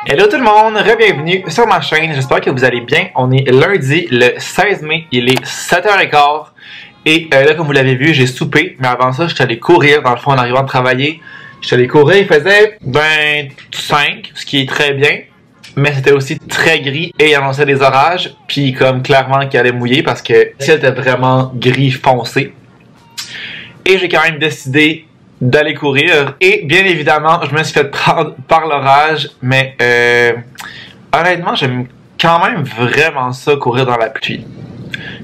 Hello tout le monde, re-bienvenue sur ma chaîne, j'espère que vous allez bien. On est lundi le 16 mai, il est 7h15 et là comme vous l'avez vu, j'ai soupé, mais avant ça, je suis allé courir dans le fond en arrivant de travailler. Je suis allé courir, il faisait 25, ce qui est très bien, mais c'était aussi très gris et il annonçait des orages, puis comme clairement qu'il allait mouiller parce que le ciel était vraiment gris foncé. Et j'ai quand même décidé d'aller courir et bien évidemment je me suis fait prendre par l'orage, mais honnêtement j'aime quand même vraiment ça courir dans la pluie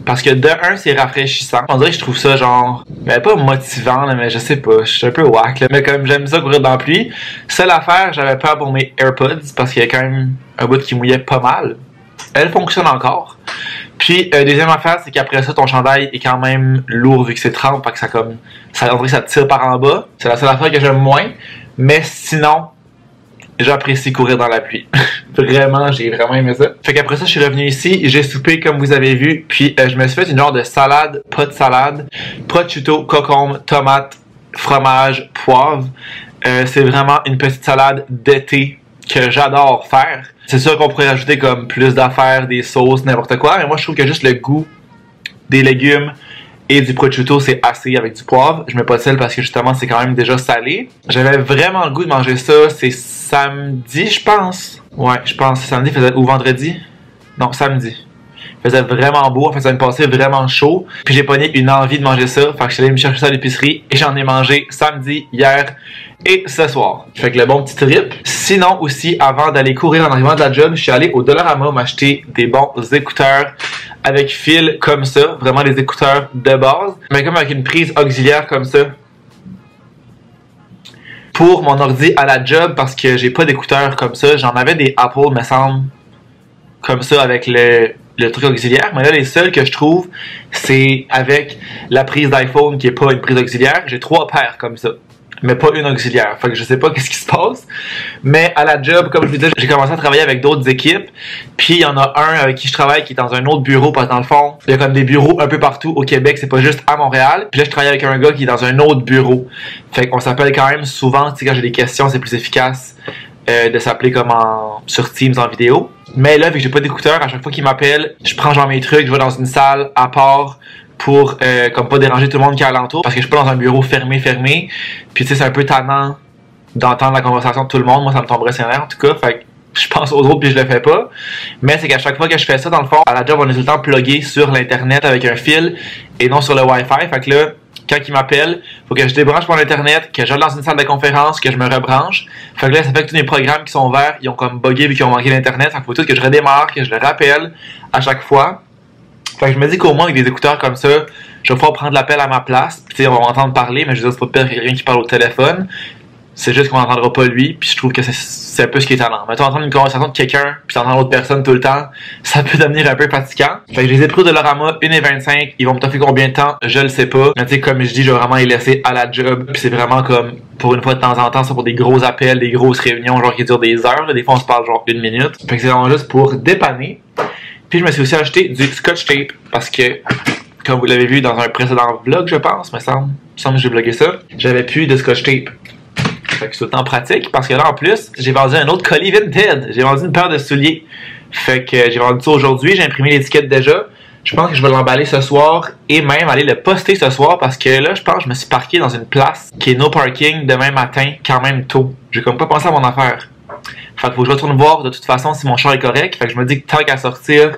parce que de un c'est rafraîchissant, on dirait que je trouve ça genre pas motivant là, mais je sais pas, je suis un peu whack là, mais comme j'aime ça courir dans la pluie. Seule affaire, j'avais peur pour mes AirPods parce qu'il y a quand même un bout qui mouillait pas mal. Elle fonctionne encore. Puis deuxième affaire, c'est qu'après ça, ton chandail est quand même lourd vu que c'est 30, fait que ça comme ça te tire par en bas. C'est la seule affaire que j'aime moins. Mais sinon, j'apprécie courir dans la pluie. Vraiment, j'ai vraiment aimé ça. Fait qu'après ça, je suis revenu ici, j'ai soupé comme vous avez vu, puis je me suis fait une genre de salade, pas de salade, prosciutto, concombre, tomate, fromage, poivre. C'est vraiment une petite salade d'été que j'adore faire. C'est sûr qu'on pourrait rajouter comme plus d'affaires, des sauces, n'importe quoi, mais moi je trouve que juste le goût des légumes et du prosciutto c'est assez avec du poivre. Je mets pas de sel parce que justement c'est quand même déjà salé. J'avais vraiment le goût de manger ça, c'est samedi je pense. Ouais, je pense samedi ou vendredi. Non, samedi. Il faisait vraiment beau, en fait ça me passait vraiment chaud. Puis j'ai pogné une envie de manger ça, fait que je suis allé me chercher ça à l'épicerie et j'en ai mangé samedi, hier et ce soir. Fait que le bon petit trip. Sinon aussi, avant d'aller courir en arrivant de la job, je suis allé au Dollarama m'acheter des bons écouteurs avec fil comme ça, vraiment des écouteurs de base, mais comme avec une prise auxiliaire comme ça pour mon ordi à la job parce que j'ai pas d'écouteurs comme ça. J'en avais des Apple, me semble, comme ça avec le truc auxiliaire, mais là les seuls que je trouve c'est avec la prise d'iPhone qui est pas une prise auxiliaire. J'ai 3 paires comme ça, mais pas une auxiliaire, fait que je sais pas qu'est-ce qui se passe. Mais à la job, comme je vous disais, j'ai commencé à travailler avec d'autres équipes, puis il y en a un avec qui je travaille qui est dans un autre bureau, parce que dans le fond il y a comme des bureaux un peu partout au Québec, c'est pas juste à Montréal. Puis là je travaille avec un gars qui est dans un autre bureau, fait qu'on s'appelle quand même souvent, tu sais, quand j'ai des questions c'est plus efficace de s'appeler comme sur Teams en vidéo. Mais là, vu que j'ai pas d'écouteurs, à chaque fois qu'il m'appelle, je prends genre mes trucs, je vais dans une salle à part pour comme pas déranger tout le monde qui est alentour, parce que je suis pas dans un bureau fermé. Puis tu sais, c'est un peu tannant d'entendre la conversation de tout le monde. Moi, ça me tomberait sur les nerfs en tout cas. Fait que je pense aux autres puis je le fais pas. Mais c'est qu'à chaque fois que je fais ça, dans le fond, à la job, on est tout le temps plugué sur l'internet avec un fil et non sur le Wi-Fi. Fait que là, quand il m'appelle, faut que je débranche mon internet, que j'aille dans une salle de conférence, que je me rebranche. Fait que là, ça fait que tous les programmes qui sont verts, ils ont comme bugué vu qu'ils ont manqué l'internet. Fait qu'il faut tout que je redémarre, que je le rappelle à chaque fois. Fait que je me dis qu'au moins avec des écouteurs comme ça, je vais pouvoir prendre l'appel à ma place. Puis tu sais, on va m'entendre parler, mais je veux dire, c'est pas pire que quelqu'un qui parle au téléphone. C'est juste qu'on n'entendra pas lui, puis je trouve que c'est un peu ce qui est talent. Mettons, entendre une conversation de quelqu'un, puis t'entends l'autre personne tout le temps, ça peut devenir un peu fatigant. Fait que je les ai pris de Dollarama, 1,25. Ils vont me toffer combien de temps, je le sais pas. Mais tu sais, comme je dis, je vais vraiment les laisser à la job. Puis c'est vraiment comme, pour une fois de temps en temps, c'est pour des gros appels, des grosses réunions, genre qui durent des heures. Là. Des fois, on se parle genre 1 minute. Fait que c'est vraiment juste pour dépanner. Puis je me suis aussi acheté du Scotch Tape, parce que, comme vous l'avez vu dans un précédent vlog, je pense, me semble que j'ai vlogué ça, j'avais plus de Scotch Tape. Fait que c'est tout le temps pratique, parce que là en plus, j'ai vendu un autre colis Vinted. J'ai vendu une paire de souliers. Fait que j'ai vendu ça aujourd'hui, j'ai imprimé l'étiquette déjà. Je pense que je vais l'emballer ce soir et même aller le poster ce soir parce que là, je pense que je me suis parqué dans une place qui est no parking demain matin, quand même tôt. J'ai comme pas pensé à mon affaire. Fait que faut que je retourne voir de toute façon si mon char est correct. Fait que je me dis que tant qu'à sortir,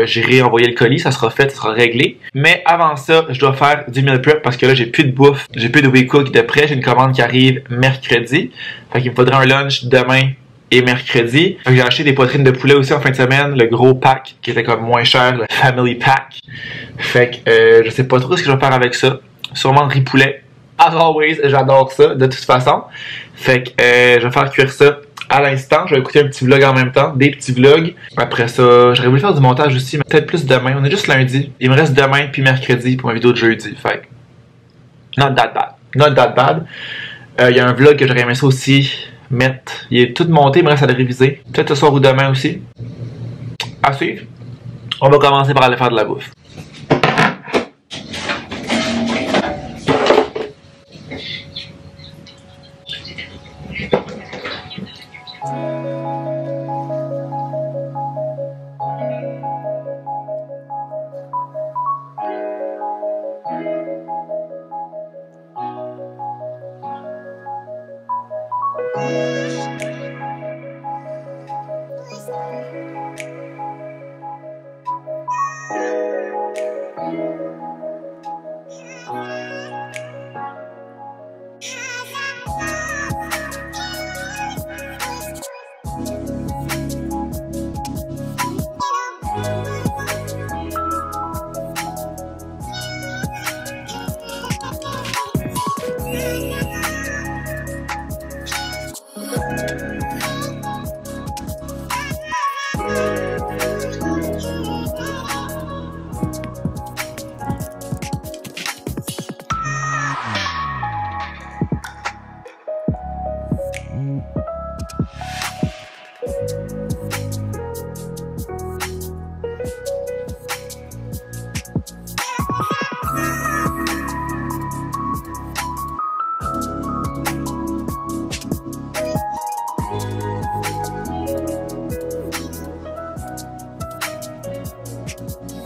j'irai envoyer le colis, ça sera fait, ça sera réglé. Mais avant ça, je dois faire du meal prep parce que là, j'ai plus de bouffe, j'ai plus de WeCook de prêt. J'ai une commande qui arrive mercredi. Fait qu'il me faudrait un lunch demain et mercredi. Fait que j'ai acheté des poitrines de poulet aussi en fin de semaine, le gros pack qui était comme moins cher, le Family Pack. Fait que je sais pas trop ce que je vais faire avec ça. Sûrement riz poulet as always, j'adore ça, de toute façon. Fait que je vais faire cuire ça à l'instant. Je vais écouter un petit vlog en même temps, des petits vlogs. Après ça, j'aurais voulu faire du montage aussi, mais peut-être plus demain. On est juste lundi. Il me reste demain puis mercredi pour ma vidéo de jeudi. Fait que, not that bad. Not that bad. Il y a un vlog que j'aurais aimé ça aussi mettre. Il est tout monté, il me reste à le réviser. Peut-être ce soir ou demain aussi. À suivre. On va commencer par aller faire de la bouffe.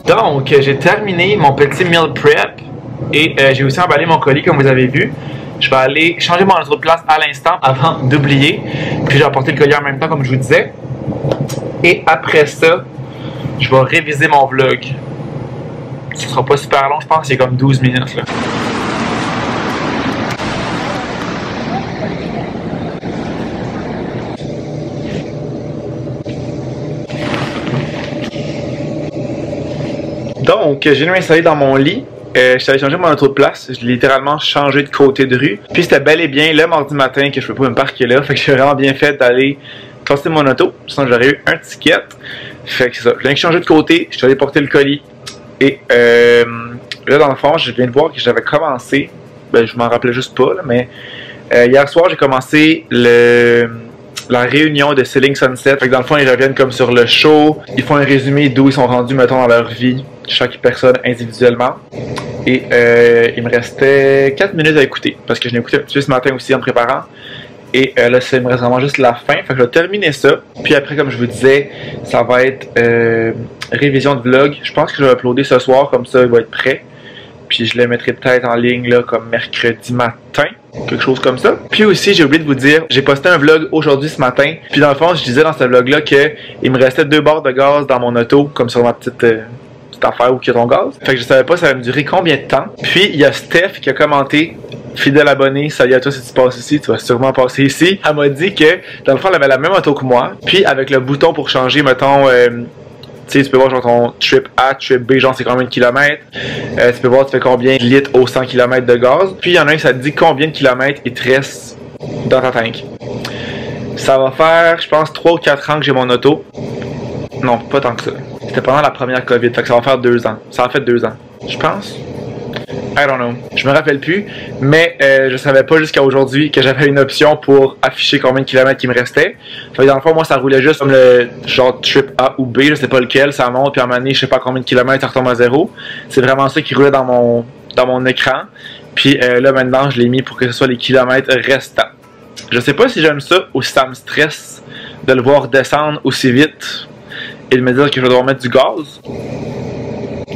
Donc, j'ai terminé mon petit meal prep et j'ai aussi emballé mon colis comme vous avez vu. Je vais aller changer mon autre place à l'instant avant d'oublier. Puis je vais apporter le colis en même temps comme je vous disais. Et après ça, je vais réviser mon vlog. Ce sera pas super long, je pense, c'est comme 12 minutes là. Donc, j'ai installé dans mon lit. Je suis allé changer mon auto de place. Je l'ai littéralement changé de côté de rue. Puis c'était bel et bien le mardi matin que je peux pas me parquer là. Fait que j'ai vraiment bien fait d'aller casser mon auto. Sinon j'aurais eu un ticket. Fait que c'est ça. Je viens de changer de côté. Je suis allé porter le colis. Et là dans le fond, je viens de voir que j'avais commencé. Ben je m'en rappelais juste pas là, mais hier soir j'ai commencé la réunion de Selling Sunset. Fait que dans le fond, ils reviennent comme sur le show. Ils font un résumé d'où ils sont rendus, mettons, dans leur vie, chaque personne individuellement. Et il me restait 4 minutes à écouter, parce que je l'ai écouté un petit peu ce matin aussi en me préparant. Et là, il me reste vraiment juste la fin. Fait que je vais terminer ça. Puis après, comme je vous disais, ça va être révision de vlog. Je pense que je vais uploader ce soir, comme ça, il va être prêt. Puis je le mettrai peut-être en ligne là, comme mercredi matin, quelque chose comme ça. Puis aussi, j'ai oublié de vous dire, j'ai posté un vlog aujourd'hui ce matin. Puis dans le fond, je disais dans ce vlog-là qu'il me restait 2 barres de gaz dans mon auto, comme sur ma petite affaire où il y a ton gaz. Fait que je savais pas ça allait me durer combien de temps. Puis il y a Steph qui a commenté, fidèle abonné, salut à toi si tu passes ici, tu vas sûrement passer ici. Elle m'a dit que dans le fond, elle avait la même auto que moi. Puis avec le bouton pour changer, mettons... tu sais, tu peux voir genre ton trip A, trip B, genre c'est combien de kilomètres. Tu peux voir tu fais combien de litres au 100 km de gaz. Puis il y en a un qui ça te dit combien de kilomètres il te reste dans ta tank. Ça va faire, je pense, 3 ou 4 ans que j'ai mon auto. Non, pas tant que ça. C'était pendant la première COVID, fait que ça va faire 2 ans. Ça a fait 2 ans, je pense. I don't know. Je me rappelle plus, mais je savais pas jusqu'à aujourd'hui que j'avais une option pour afficher combien de kilomètres il me restait. Fait que dans le fond, moi, ça roulait juste comme le genre trip A ou B, je sais pas lequel, ça monte, puis à un moment donné, je sais pas combien de kilomètres, ça retombe à 0. C'est vraiment ça qui roulait dans mon écran. Puis là, maintenant, je l'ai mis pour que ce soit les kilomètres restants. Je sais pas si j'aime ça ou si ça me stresse de le voir descendre aussi vite et de me dire que je vais devoir mettre du gaz.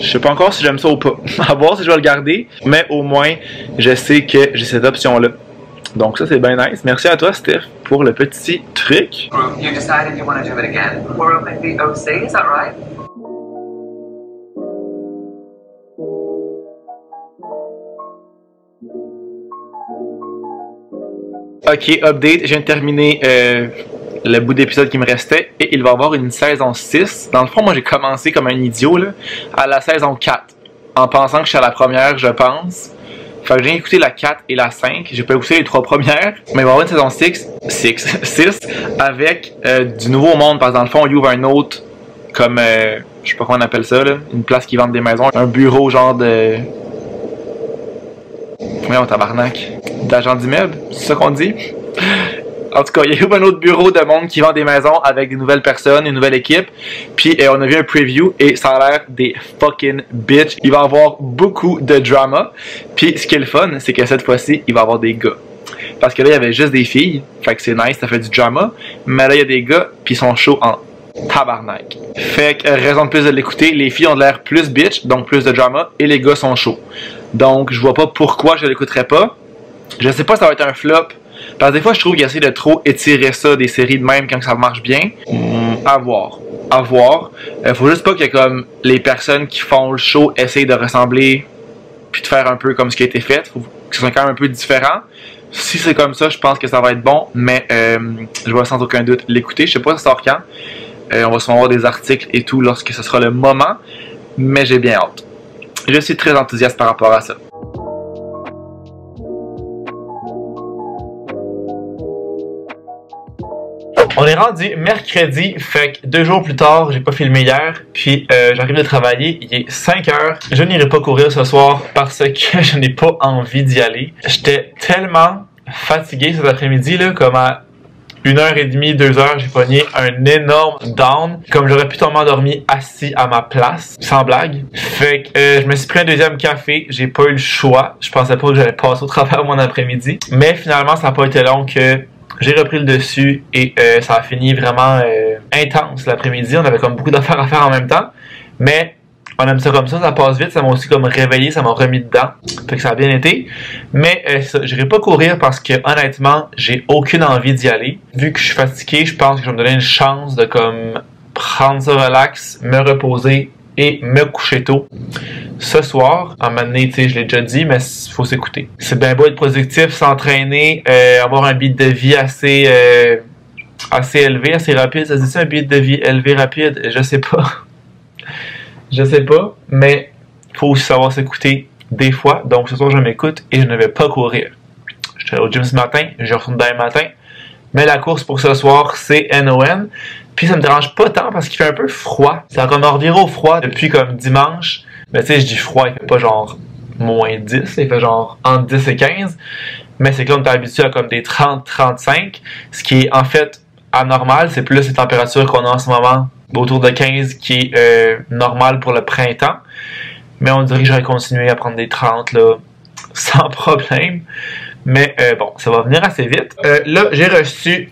Je sais pas encore si j'aime ça ou pas. À voir si je vais le garder, mais au moins, je sais que j'ai cette option-là. Donc ça, c'est bien nice. Merci à toi, Steph, pour le petit truc. You decided you want to do it again? We're opening the OC, is that right? Ok, update. Je viens de terminer le bout d'épisode qui me restait et il va y avoir une saison 6. Dans le fond, moi j'ai commencé comme un idiot là, à la saison 4 en pensant que je suis à la première, je pense. Fait que j'ai écouté la 4 et la 5. J'ai pas écouté les 3 premières. Mais il va y avoir une saison 6 avec du nouveau monde. Parce que dans le fond, il ouvre un autre, comme, je sais pas comment on appelle ça, là. Une place qui vend des maisons. Un bureau genre de... Voyons, tabarnak. D'agent d'immeuble, c'est ça qu'on dit? En tout cas, il y a eu un autre bureau de monde qui vend des maisons avec des nouvelles personnes, une nouvelle équipe. Puis on a vu un preview et ça a l'air des fucking bitch. Il va y avoir beaucoup de drama. Puis ce qui est le fun, c'est que cette fois-ci, il va y avoir des gars. Parce que là, il y avait juste des filles. Fait que c'est nice, ça fait du drama. Mais là, il y a des gars, puis ils sont chauds en tabarnak. Fait que raison de plus de l'écouter, les filles ont de l'air plus bitch, donc plus de drama, et les gars sont chauds. Donc je vois pas pourquoi je l'écouterais pas. Je sais pas si ça va être un flop. Parce que des fois, je trouve qu'il essaie de trop étirer ça, des séries de même quand ça marche bien. À voir. À voir. Faut juste pas que comme les personnes qui font le show essayent de ressembler puis de faire un peu comme ce qui a été fait. Faut que ce soit quand même un peu différent. Si c'est comme ça, je pense que ça va être bon. Mais je vais sans aucun doute l'écouter. Je sais pas ça sort quand. On va sûrement avoir des articles et tout lorsque ce sera le moment. Mais j'ai bien hâte. Je suis très enthousiaste par rapport à ça. On est rendu mercredi, fait que 2 jours plus tard, j'ai pas filmé hier, puis j'arrive de travailler, il est 5 heures. Je n'irai pas courir ce soir parce que je n'ai pas envie d'y aller. J'étais tellement fatigué cet après-midi, là, comme à 1h30, 2h, j'ai pogné un énorme down. Comme j'aurais pu tomber endormi assis à ma place, sans blague. Fait que je me suis pris un deuxième café, j'ai pas eu le choix. Je pensais pas que j'allais passer au travers mon après-midi. Mais finalement, ça n'a pas été long que j'ai repris le dessus et ça a fini vraiment intense l'après-midi. On avait comme beaucoup d'affaires à faire en même temps. Mais on aime ça comme ça passe vite. Ça m'a aussi comme réveillé, ça m'a remis dedans. Fait que ça a bien été. Mais j'irai pas courir parce que honnêtement, j'ai aucune envie d'y aller. Vu que je suis fatigué, je pense que je vais me donner une chance de comme prendre ça relax, me reposer et me coucher tôt. Ce soir, en matinée, tu sais, je l'ai déjà dit, mais il faut s'écouter. C'est bien beau être productif, s'entraîner, avoir un beat de vie assez élevé, assez rapide. Ça se dit ça, un beat de vie élevé, rapide? Je sais pas. Je sais pas, mais il faut aussi savoir s'écouter des fois. Donc ce soir, je m'écoute et je ne vais pas courir. Je suis allé au gym ce matin, je retourne demain matin. Mais la course pour ce soir, c'est NON. Puis ça me dérange pas tant parce qu'il fait un peu froid. Ça a comme reviré au froid depuis comme dimanche. Mais tu sais, je dis froid, il fait pas genre moins 10, il fait genre entre 10 et 15. Mais c'est que là, on est habitué à comme des 30-35. Ce qui est en fait anormal, c'est plus les températures qu'on a en ce moment, autour de 15, qui est normal pour le printemps. Mais on dirait que j'aurais continué à prendre des 30 là, sans problème. Mais bon, ça va venir assez vite. Là, j'ai reçu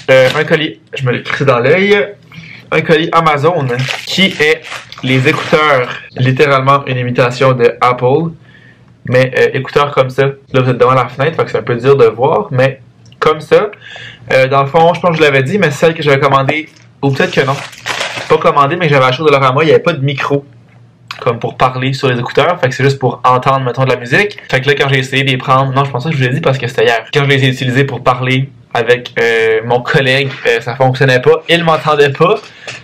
un colis, je me l'ai pris dans l'œil, un colis Amazon qui est les écouteurs, littéralement une imitation de Apple, mais écouteurs comme ça. Là, vous êtes devant la fenêtre, fait que c'est un peu dur de voir, mais comme ça. Dans le fond, je pense que je l'avais dit, mais celle que j'avais commandée, ou peut-être que non, pas commandée, mais que j'avais acheté de Dollarama, il n'y avait pas de micro comme pour parler sur les écouteurs, fait que c'est juste pour entendre, mettons, de la musique. Fait que là, quand j'ai essayé de les prendre, non, je pense pas que je vous l'ai dit parce que c'était hier. Quand je les ai utilisés pour parler avec mon collègue, ça fonctionnait pas, il m'entendait pas.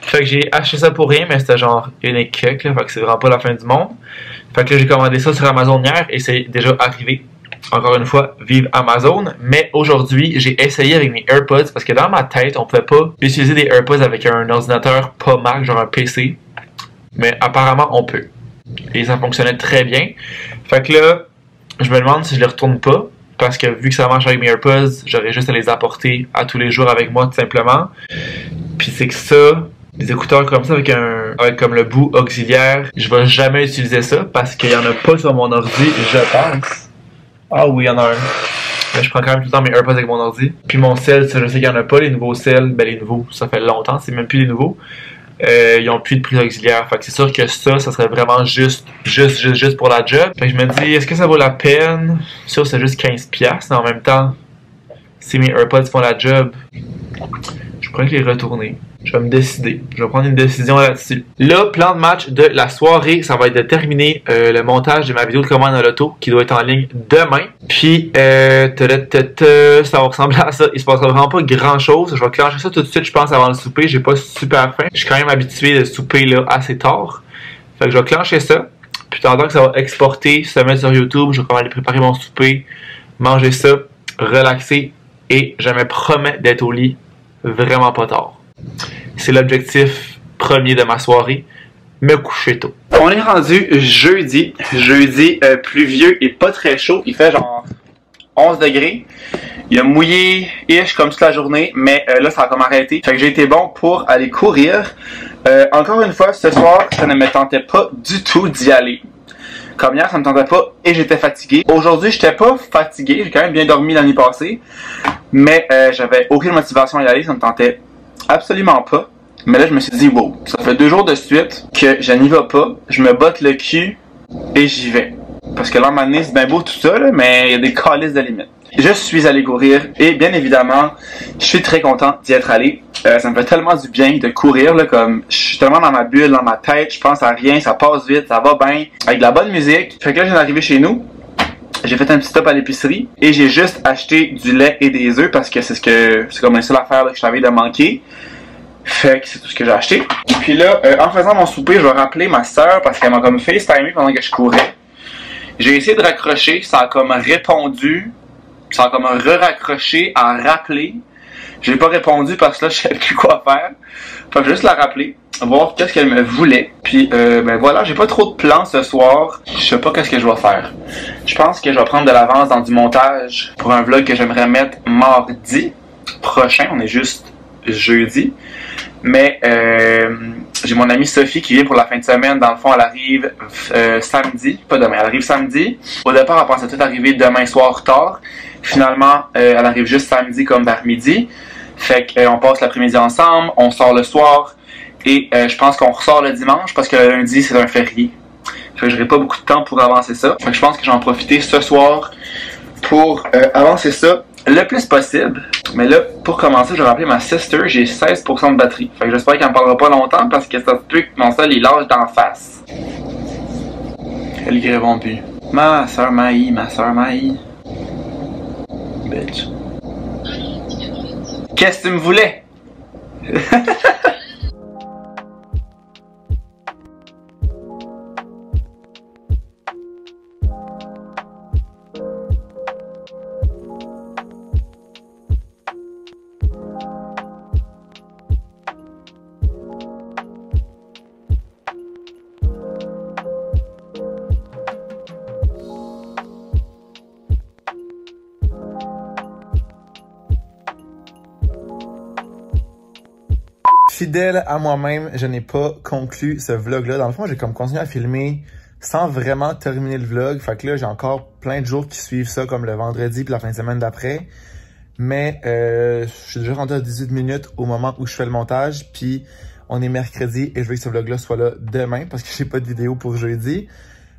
Fait que j'ai acheté ça pour rien, mais c'était genre une kick, là, fait que c'est vraiment pas la fin du monde. Fait que là, j'ai commandé ça sur Amazon hier et c'est déjà arrivé. Encore une fois, vive Amazon. Mais aujourd'hui, j'ai essayé avec mes AirPods parce que dans ma tête, on pouvait pas utiliser des AirPods avec un ordinateur pas Mac, genre un PC. Mais apparemment, on peut. Et ça fonctionnait très bien. Fait que là, je me demande si je les retourne pas. Parce que vu que ça marche avec mes AirPods, j'aurais juste à les apporter à tous les jours avec moi, tout simplement. Puis c'est que ça, des écouteurs comme ça avec comme le bout auxiliaire, je vais jamais utiliser ça parce qu'il y en a pas sur mon ordi, je pense. Ah oui, il y en a un. Mais je prends quand même tout le temps mes AirPods avec mon ordi. Puis mon cell, ça, je sais qu'il y en a pas, les nouveaux cells. Ben les nouveaux, ça fait longtemps, c'est même plus les nouveaux. Ils ont plus de prise auxiliaire. Fait que c'est sûr que ça serait vraiment juste pour la job. Fait que je me dis, est-ce que ça vaut la peine? Ça, c'est juste 15$. Mais en même temps, si mes AirPods font la job, je pourrais les retourner. Je vais me décider. Je vais prendre une décision là-dessus. Le plan de match de la soirée, ça va être de terminer le montage de ma vidéo de commande à l'auto qui doit être en ligne demain. Puis, ça va ressembler à ça. Il se passera vraiment pas grand-chose. Je vais clencher ça tout de suite, je pense, avant le souper. J'ai pas super faim. Je suis quand même habitué de souper là assez tard. Fait que je vais clencher ça. Puis pendant que ça va exporter, se mettre sur YouTube, je vais aller préparer mon souper, manger ça, relaxer et je me promets d'être au lit vraiment pas tard. C'est l'objectif premier de ma soirée, me coucher tôt. On est rendu jeudi pluvieux et pas très chaud, il fait genre 11 degrés. Il a mouillé-ish comme toute la journée, mais là ça a comme arrêté. Fait que j'ai été bon pour aller courir. Encore une fois, ce soir, ça ne me tentait pas du tout d'y aller. Comme hier, ça me tentait pas et j'étais fatigué. Aujourd'hui, j'étais pas fatigué, j'ai quand même bien dormi l'année passée. Mais j'avais aucune motivation à y aller, ça me tentait absolument pas. Mais là, je me suis dit, wow, ça fait 2 jours de suite que je n'y vais pas. Je me botte le cul et j'y vais. Parce que là, maintenant, c'est bien beau tout ça, là, mais il y a des calices de limites. Je suis allé courir et bien évidemment, je suis très content d'y être allé. Ça me fait tellement du bien de courir, là, comme je suis tellement dans ma bulle, dans ma tête, je pense à rien, ça passe vite, ça va bien, avec de la bonne musique. Fait que là, je viens d'arriver chez nous. J'ai fait un petit stop à l'épicerie et j'ai juste acheté du lait et des œufs parce que c'est comme la seule affaire là, que je savais de manquer. Fait que c'est tout ce que j'ai acheté. Puis là, en faisant mon souper, je vais rappeler ma soeur parce qu'elle m'a comme FaceTimé pendant que je courais. J'ai essayé de raccrocher, ça a comme répondu, ça a comme re-raccroché à rappeler. J'ai pas répondu parce que là, je savais plus quoi faire. Fait que je vais juste la rappeler, voir qu'est-ce qu'elle me voulait. Puis ben voilà, j'ai pas trop de plans ce soir. Je sais pas qu'est-ce que je vais faire. Je pense que je vais prendre de l'avance dans du montage pour un vlog que j'aimerais mettre mardi prochain. On est juste jeudi. Mais j'ai mon amie Sophie qui vient pour la fin de semaine. Dans le fond, elle arrive samedi. Pas demain, elle arrive samedi. Au départ, elle pensait tout arriver demain soir tard. Finalement, elle arrive juste samedi comme vers midi. Fait qu'on passe l'après-midi ensemble, on sort le soir. Et je pense qu'on ressort le dimanche parce que le lundi, c'est un férié. Fait que j'aurai pas beaucoup de temps pour avancer ça. Fait que je pense que j'en profiter ce soir pour avancer ça le plus possible. Mais là, pour commencer, je vais rappeler ma sister, j'ai 16% de batterie. Fait que j'espère qu'elle me parlera pas longtemps parce que ça se peut que mon sol il lâche d'en face. Elle qui répond plus. Ma soeur Maï. Bitch. Qu'est-ce que tu me voulais? Fidèle à moi-même, je n'ai pas conclu ce vlog-là. Dans le fond, j'ai comme continué à filmer sans vraiment terminer le vlog. Fait que là, j'ai encore plein de jours qui suivent ça, comme le vendredi puis la fin de semaine d'après. Mais je suis déjà rendu à 18 minutes au moment où je fais le montage. Puis on est mercredi et je veux que ce vlog-là soit là demain parce que j'ai pas de vidéo pour jeudi.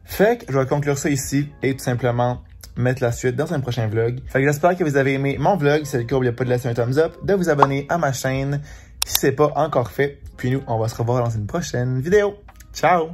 Fait que je vais conclure ça ici et tout simplement mettre la suite dans un prochain vlog. Fait que j'espère que vous avez aimé mon vlog. Si c'est le cas, n'oubliez pas de laisser un thumbs up, de vous abonner à ma chaîne si c'est pas encore fait. Puis nous, on va se revoir dans une prochaine vidéo. Ciao!